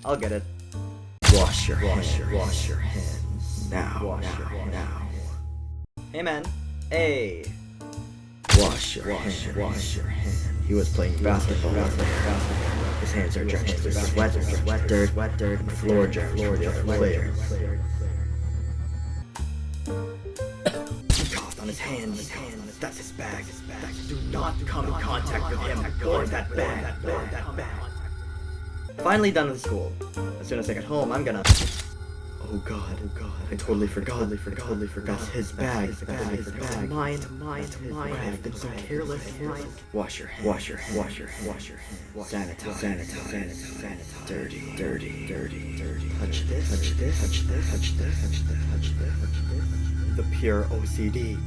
I'll get it. Wash your hands. Now. Hey man. Hey. Wash your hands. He was playing basketball. His hands are drenched with sweat, dirt, and floor germs from the other player. He coughed on his hands. That's his bag. Do not come in contact with him or that bag. Finally done with school. As soon as I get home, I'm gonna... Oh god, I totally forgot. That's his bag. Mine. I've been so careless. Wash your hands. Sanitize. Dirty. Touch this. The pure OCD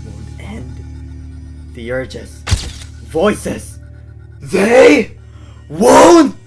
won't end. The urges. Voices. They won't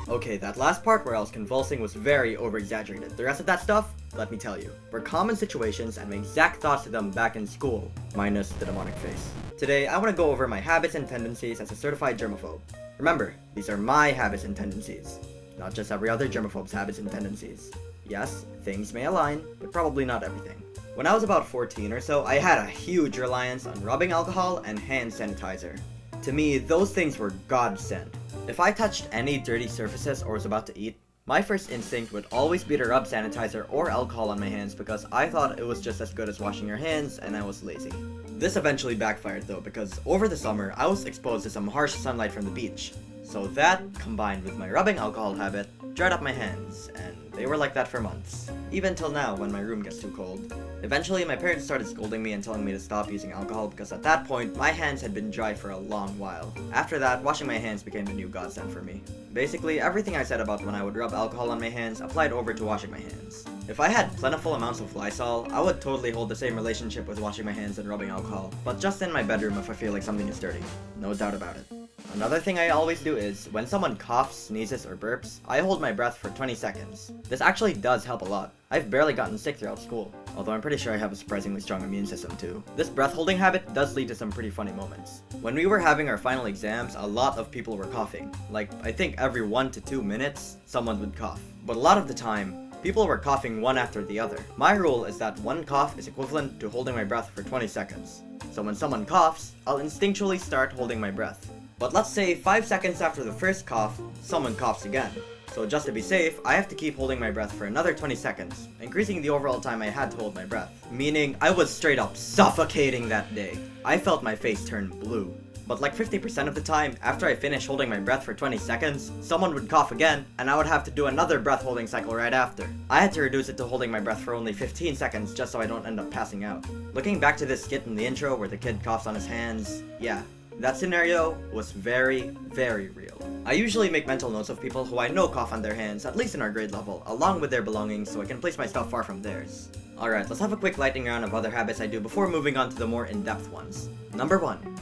Okay, that last part where I was convulsing was very over-exaggerated. The rest of that stuff, let me tell you, were common situations and my exact thoughts to them back in school, minus the demonic face. Today, I want to go over my habits and tendencies as a certified germaphobe. Remember, these are my habits and tendencies, not just every other germaphobe's habits and tendencies. Yes, things may align, but probably not everything. When I was about 14 or so, I had a huge reliance on rubbing alcohol and hand sanitizer. To me, those things were godsend. If I touched any dirty surfaces or was about to eat, my first instinct would always be to rub sanitizer or alcohol on my hands because I thought it was just as good as washing your hands and I was lazy. This eventually backfired though because over the summer I was exposed to some harsh sunlight from the beach. So that, combined with my rubbing alcohol habit, dried up my hands, and they were like that for months. Even till now when my room gets too cold. Eventually my parents started scolding me and telling me to stop using alcohol because at that point my hands had been dry for a long while. After that, washing my hands became the new godsend for me. Basically, everything I said about when I would rub alcohol on my hands applied over to washing my hands. If I had plentiful amounts of Lysol, I would totally hold the same relationship with washing my hands and rubbing alcohol, but just in my bedroom if I feel like something is dirty. No doubt about it. Another thing I always do is, when someone coughs, sneezes, or burps, I hold my breath for 20 seconds. This actually does help a lot. I've barely gotten sick throughout school, although I'm pretty sure I have a surprisingly strong immune system too. This breath holding habit does lead to some pretty funny moments. When we were having our final exams, a lot of people were coughing. Like, I think every 1 to 2 minutes, someone would cough. But a lot of the time, people were coughing one after the other. My rule is that one cough is equivalent to holding my breath for 20 seconds. So when someone coughs, I'll instinctually start holding my breath. But let's say 5 seconds after the first cough, someone coughs again. So just to be safe, I have to keep holding my breath for another 20 seconds, increasing the overall time I had to hold my breath. Meaning, I was straight up suffocating that day. I felt my face turn blue. But like 50% of the time, after I finished holding my breath for 20 seconds, someone would cough again, and I would have to do another breath holding cycle right after. I had to reduce it to holding my breath for only 15 seconds just so I don't end up passing out. Looking back to this skit in the intro where the kid coughs on his hands, yeah. That scenario was very, very real. I usually make mental notes of people who I know cough on their hands, at least in our grade level, along with their belongings so I can place my stuff far from theirs. Alright, let's have a quick lightning round of other habits I do before moving on to the more in-depth ones. Number 1.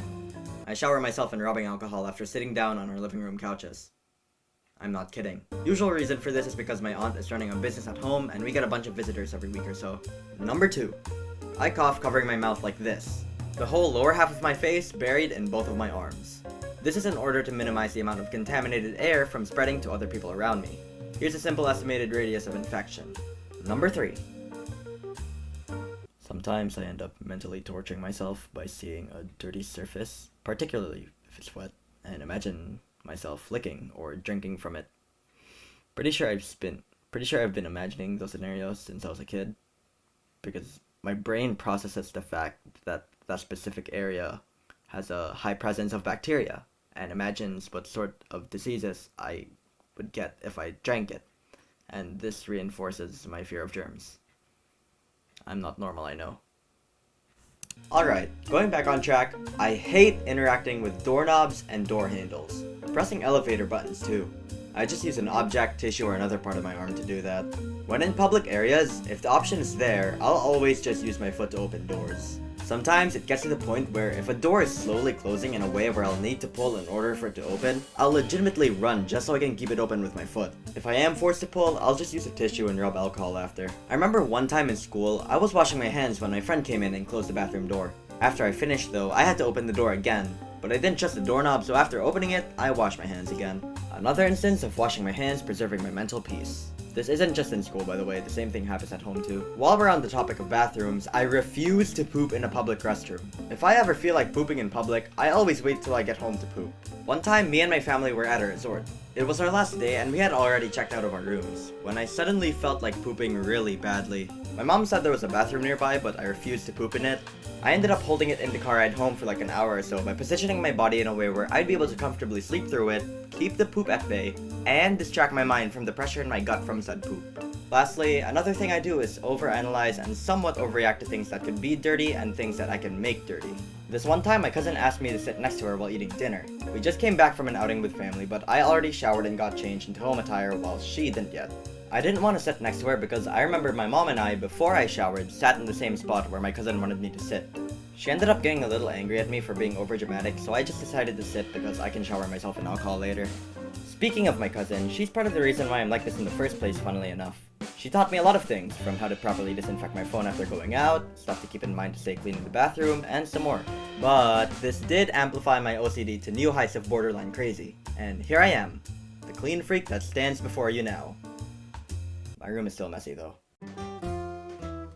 I shower myself in rubbing alcohol after sitting down on our living room couches. I'm not kidding. Usual reason for this is because my aunt is running a business at home and we get a bunch of visitors every week or so. Number 2. I cough covering my mouth like this. The whole lower half of my face buried in both of my arms. This is in order to minimize the amount of contaminated air from spreading to other people around me. Here's a simple estimated radius of infection. Number 3. Sometimes I end up mentally torturing myself by seeing a dirty surface, particularly if it's wet, and imagine myself licking or drinking from it. Pretty sure I've been imagining those scenarios since I was a kid, because my brain processes the fact that that specific area has a high presence of bacteria and imagines what sort of diseases I would get if I drank it, and this reinforces my fear of germs. I'm not normal, I know. Alright, going back on track, I hate interacting with doorknobs and door handles. Pressing elevator buttons too. I just use an object, tissue, or another part of my arm to do that. When in public areas, if the option is there, I'll always just use my foot to open doors. Sometimes it gets to the point where if a door is slowly closing in a way where I'll need to pull in order for it to open, I'll legitimately run just so I can keep it open with my foot. If I am forced to pull, I'll just use a tissue and rub alcohol after. I remember one time in school, I was washing my hands when my friend came in and closed the bathroom door. After I finished though, I had to open the door again, but I didn't trust the doorknob, so after opening it, I washed my hands again. Another instance of washing my hands preserving my mental peace. This isn't just in school, by the way, the same thing happens at home too. While we're on the topic of bathrooms, I refuse to poop in a public restroom. If I ever feel like pooping in public, I always wait till I get home to poop. One time, me and my family were at a resort. It was our last day and we had already checked out of our rooms, when I suddenly felt like pooping really badly. My mom said there was a bathroom nearby, but I refused to poop in it. I ended up holding it in the car ride home for like an hour or so by positioning my body in a way where I'd be able to comfortably sleep through it, keep the poop at bay, and distract my mind from the pressure in my gut from said poop. Lastly, another thing I do is overanalyze and somewhat overreact to things that could be dirty and things that I can make dirty. This one time, my cousin asked me to sit next to her while eating dinner. We just came back from an outing with family, but I already showered and got changed into home attire while she didn't yet. I didn't want to sit next to her because I remember my mom and I, before I showered, sat in the same spot where my cousin wanted me to sit. She ended up getting a little angry at me for being overdramatic, so I just decided to sit because I can shower myself in alcohol later. Speaking of my cousin, she's part of the reason why I'm like this in the first place, funnily enough. She taught me a lot of things, from how to properly disinfect my phone after going out, stuff to keep in mind to stay clean in the bathroom, and some more. But this did amplify my OCD to new heights of borderline crazy. And here I am, the clean freak that stands before you now. My room is still messy though.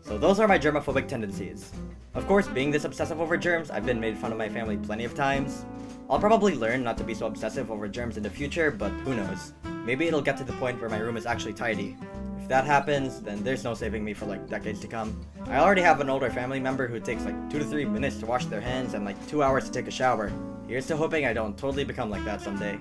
So those are my germaphobic tendencies. Of course, being this obsessive over germs, I've been made fun of my family plenty of times. I'll probably learn not to be so obsessive over germs in the future, but who knows. Maybe it'll get to the point where my room is actually tidy. If that happens, then there's no saving me for like decades to come. I already have an older family member who takes like 2 to 3 minutes to wash their hands and like 2 hours to take a shower. Here's to hoping I don't totally become like that someday.